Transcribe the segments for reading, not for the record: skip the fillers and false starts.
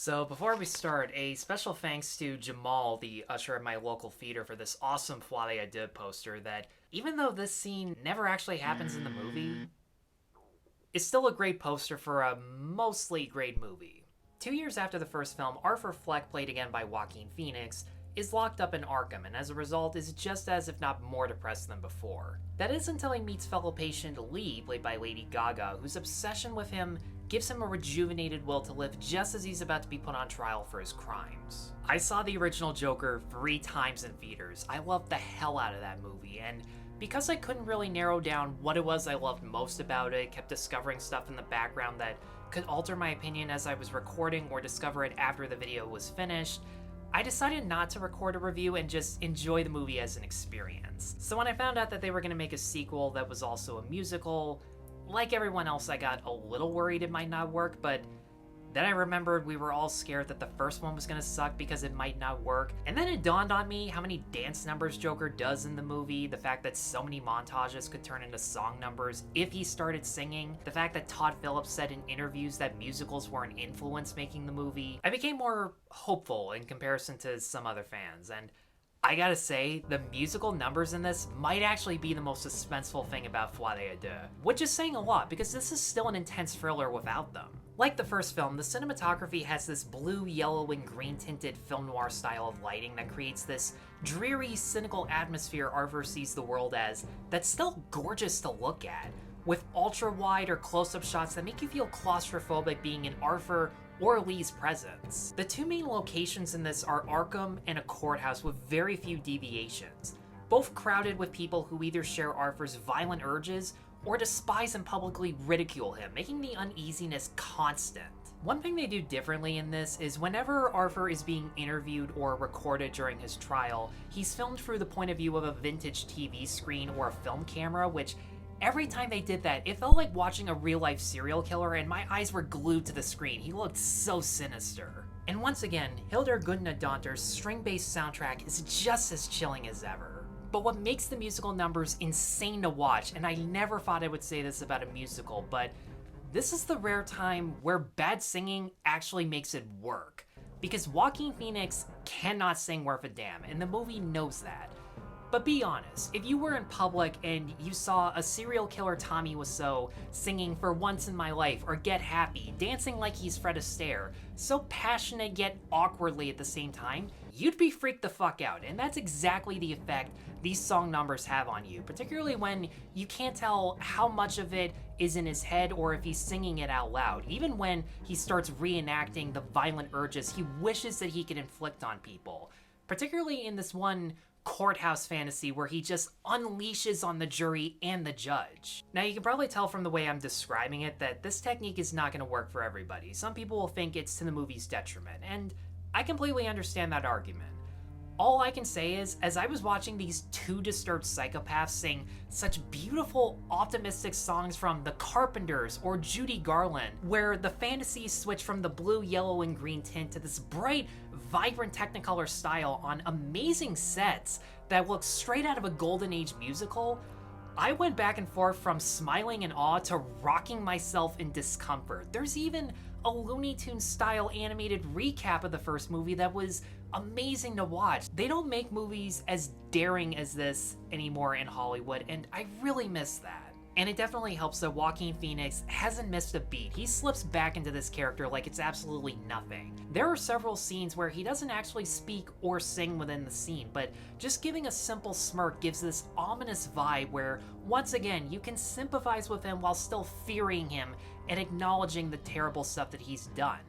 So before we start, a special thanks to Jamal, the usher at my local theater, for this awesome Folie poster that, even though this scene never actually happens in the movie, is still a great poster for a mostly great movie. 2 years after the first film, Arthur Fleck, played again by Joaquin Phoenix, is locked up in Arkham, and as a result is just as, if not more, depressed than before. That is until he meets fellow patient Lee, played by Lady Gaga, whose obsession with him gives him a rejuvenated will to live just as he's about to be put on trial for his crimes. I saw the original Joker 3 times in theaters. I loved the hell out of that movie, and because I couldn't really narrow down what it was I loved most about it, kept discovering stuff in the background that could alter my opinion as I was recording or discover it after the video was finished, I decided not to record a review and just enjoy the movie as an experience. So when I found out that they were going to make a sequel that was also a musical, like everyone else, I got a little worried it might not work, but then I remembered we were all scared that the first one was gonna suck because it might not work. And then it dawned on me how many dance numbers Joker does in the movie, the fact that so many montages could turn into song numbers if he started singing, the fact that Todd Phillips said in interviews that musicals were an influence making the movie. I became more hopeful in comparison to some other fans, and I gotta say, the musical numbers in this might actually be the most suspenseful thing about Folie Deux, which is saying a lot because this is still an intense thriller without them. Like the first film, the cinematography has this blue, yellow, and green tinted film noir style of lighting that creates this dreary, cynical atmosphere Arthur sees the world as that's still gorgeous to look at, with ultra-wide or close-up shots that make you feel claustrophobic being in Arthur or Lee's presence. The 2 main locations in this are Arkham and a courthouse with very few deviations, both crowded with people who either share Arthur's violent urges or despise and publicly ridicule him, making the uneasiness constant. One thing they do differently in this is whenever Arthur is being interviewed or recorded during his trial, he's filmed through the point of view of a vintage TV screen or a film camera, which every time they did that, it felt like watching a real-life serial killer, and my eyes were glued to the screen. He looked so sinister. And once again, Hildur Gudnadottir's string-based soundtrack is just as chilling as ever. But what makes the musical numbers insane to watch, and I never thought I would say this about a musical, but this is the rare time where bad singing actually makes it work. Because Joaquin Phoenix cannot sing worth a damn, and the movie knows that. But be honest, if you were in public and you saw a serial killer Tommy Wiseau singing For Once in My Life or Get Happy, dancing like he's Fred Astaire, so passionate yet awkwardly at the same time, you'd be freaked the fuck out, and that's exactly the effect these song numbers have on you, particularly when you can't tell how much of it is in his head or if he's singing it out loud, even when he starts reenacting the violent urges he wishes that he could inflict on people, particularly in this one courthouse fantasy where he just unleashes on the jury and the judge. Now you can probably tell from the way I'm describing it that this technique is not going to work for everybody. Some people will think it's to the movie's detriment, and I completely understand that argument. All I can say is, as I was watching these 2 disturbed psychopaths sing such beautiful, optimistic songs from The Carpenters or Judy Garland, where the fantasies switch from the blue, yellow, and green tint to this bright, vibrant Technicolor style on amazing sets that look straight out of a Golden Age musical, I went back and forth from smiling in awe to rocking myself in discomfort. There's even a Looney Tunes style animated recap of the first movie that was amazing to watch. They don't make movies as daring as this anymore in Hollywood, and I really miss that. And it definitely helps that Joaquin Phoenix hasn't missed a beat. He slips back into this character like it's absolutely nothing. There are several scenes where he doesn't actually speak or sing within the scene, but just giving a simple smirk gives this ominous vibe where, once again, you can sympathize with him while still fearing him and acknowledging the terrible stuff that he's done.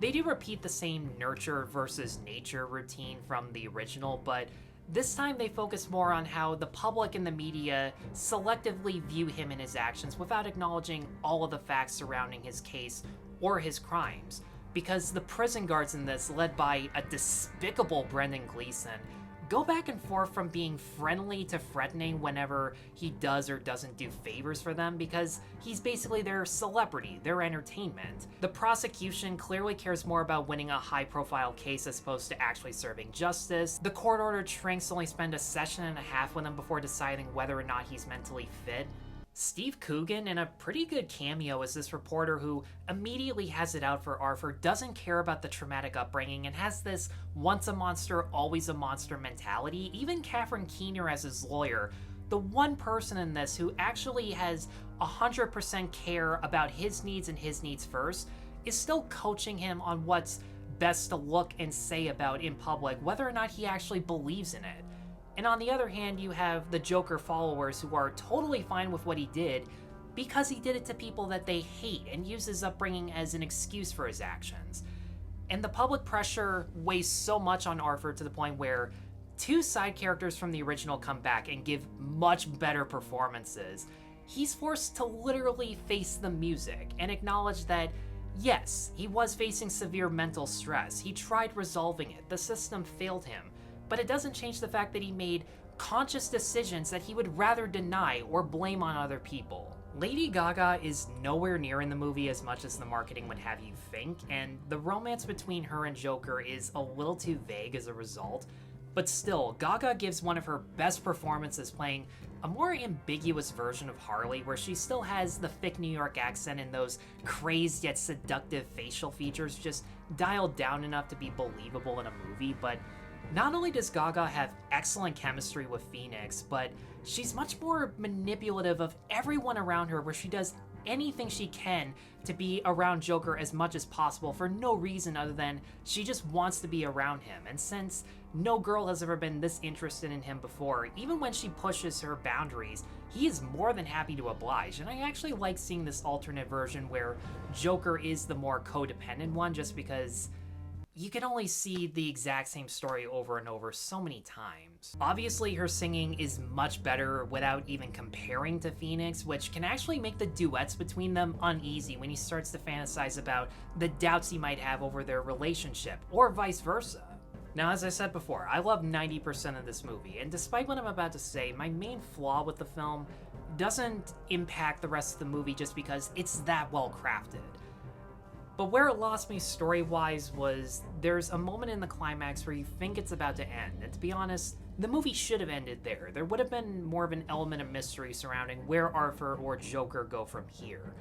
They do repeat the same nurture versus nature routine from the original, but this time they focus more on how the public and the media selectively view him and his actions without acknowledging all of the facts surrounding his case or his crimes. Because the prison guards in this, led by a despicable Brendan Gleeson, go back and forth from being friendly to threatening whenever he does or doesn't do favors for them, because he's basically their celebrity, their entertainment. The prosecution clearly cares more about winning a high-profile case as opposed to actually serving justice. The court-ordered shrinks only spend a session and a half with him before deciding whether or not he's mentally fit. Steve Coogan in a pretty good cameo as this reporter who immediately has it out for Arthur, doesn't care about the traumatic upbringing, and has this once a monster, always a monster mentality. Even Catherine Keener as his lawyer, the one person in this who actually has 100% care about his needs and his needs first, is still coaching him on what's best to look and say about in public, whether or not he actually believes in it. And on the other hand, you have the Joker followers who are totally fine with what he did because he did it to people that they hate and use his upbringing as an excuse for his actions. And the public pressure weighs so much on Arthur to the point where two side characters from the original come back and give much better performances. He's forced to literally face the music and acknowledge that, yes, he was facing severe mental stress. He tried resolving it. The system failed him. But it doesn't change the fact that he made conscious decisions that he would rather deny or blame on other people. Lady Gaga is nowhere near in the movie as much as the marketing would have you think, and the romance between her and Joker is a little too vague as a result. But still, Gaga gives one of her best performances playing a more ambiguous version of Harley, where she still has the thick New York accent and those crazed yet seductive facial features just dialed down enough to be believable in a movie. But not only does Gaga have excellent chemistry with Phoenix, but she's much more manipulative of everyone around her, where she does anything she can to be around Joker as much as possible for no reason other than she just wants to be around him. And since no girl has ever been this interested in him before, even when she pushes her boundaries, he is more than happy to oblige. And I actually like seeing this alternate version where Joker is the more codependent one, just because you can only see the exact same story over and over so many times. Obviously, her singing is much better without even comparing to Phoenix, which can actually make the duets between them uneasy when he starts to fantasize about the doubts he might have over their relationship, or vice versa. Now, as I said before, I love 90% of this movie, and despite what I'm about to say, my main flaw with the film doesn't impact the rest of the movie just because it's that well crafted. But where it lost me story-wise was there's a moment in the climax where you think it's about to end, and to be honest, the movie should have ended there. There would have been more of an element of mystery surrounding where Arthur or Joker go from here.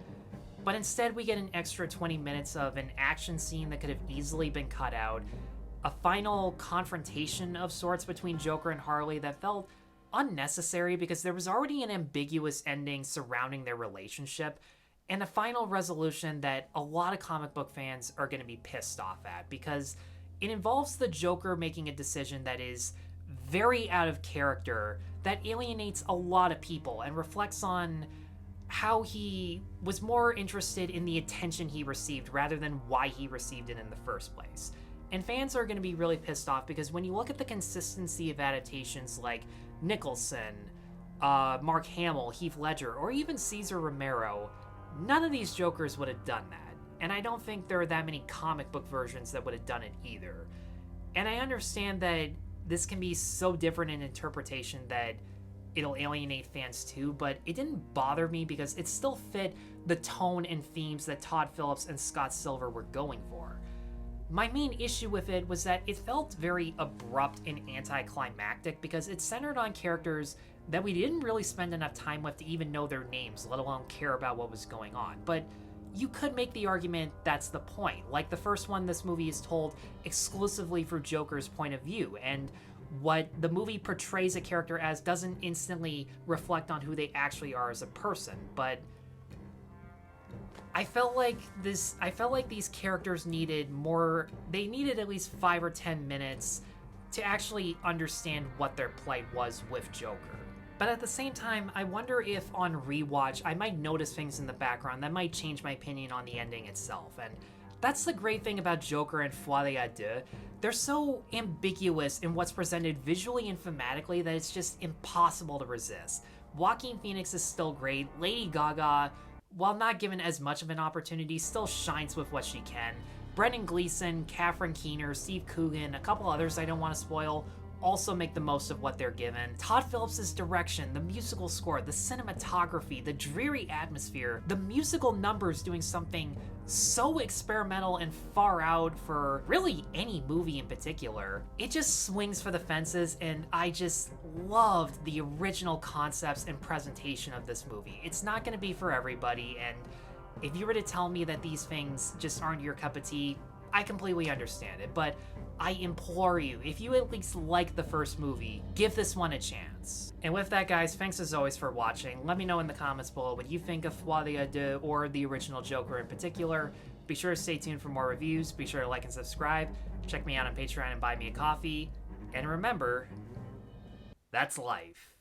But instead we get an extra 20 minutes of an action scene that could have easily been cut out, a final confrontation of sorts between Joker and Harley that felt unnecessary because there was already an ambiguous ending surrounding their relationship, and a final resolution that a lot of comic book fans are going to be pissed off at because it involves the Joker making a decision that is very out of character, that alienates a lot of people and reflects on how he was more interested in the attention he received rather than why he received it in the first place. And fans are going to be really pissed off because when you look at the consistency of adaptations like Nicholson, Mark Hamill, Heath Ledger, or even Cesar Romero, none of these Jokers would have done that, and I don't think there are that many comic book versions that would have done it either. And I understand that this can be so different in interpretation that it'll alienate fans too, but it didn't bother me because it still fit the tone and themes that Todd Phillips and Scott Silver were going for. My main issue with it was that it felt very abrupt and anticlimactic because it centered on characters that we didn't really spend enough time with to even know their names, let alone care about what was going on. But you could make the argument that's the point. Like the first one, this movie is told exclusively through Joker's point of view, and what the movie portrays a character as doesn't instantly reflect on who they actually are as a person. But I felt like these characters needed more, they needed at least 5 or 10 minutes to actually understand what their plight was with Joker. But at the same time, I wonder if on rewatch, I might notice things in the background that might change my opinion on the ending itself. And that's the great thing about Joker and Folie à Deux. They're so ambiguous in what's presented visually and thematically that it's just impossible to resist. Joaquin Phoenix is still great. Lady Gaga, while not given as much of an opportunity, still shines with what she can. Brendan Gleeson, Catherine Keener, Steve Coogan, a couple others I don't want to spoil, also make the most of what they're given. Todd Phillips' direction, the musical score, the cinematography, the dreary atmosphere, the musical numbers doing something so experimental and far out for really any movie in particular. It just swings for the fences, and I just loved the original concepts and presentation of this movie. It's not going to be for everybody, and if you were to tell me that these things just aren't your cup of tea, I completely understand it, but I implore you, if you at least like the first movie, give this one a chance. And with that, guys, thanks as always for watching. Let me know in the comments below what you think of Folie à Deux or the original Joker in particular. Be sure to stay tuned for more reviews. Be sure to like and subscribe. Check me out on Patreon and buy me a coffee. And remember, that's life.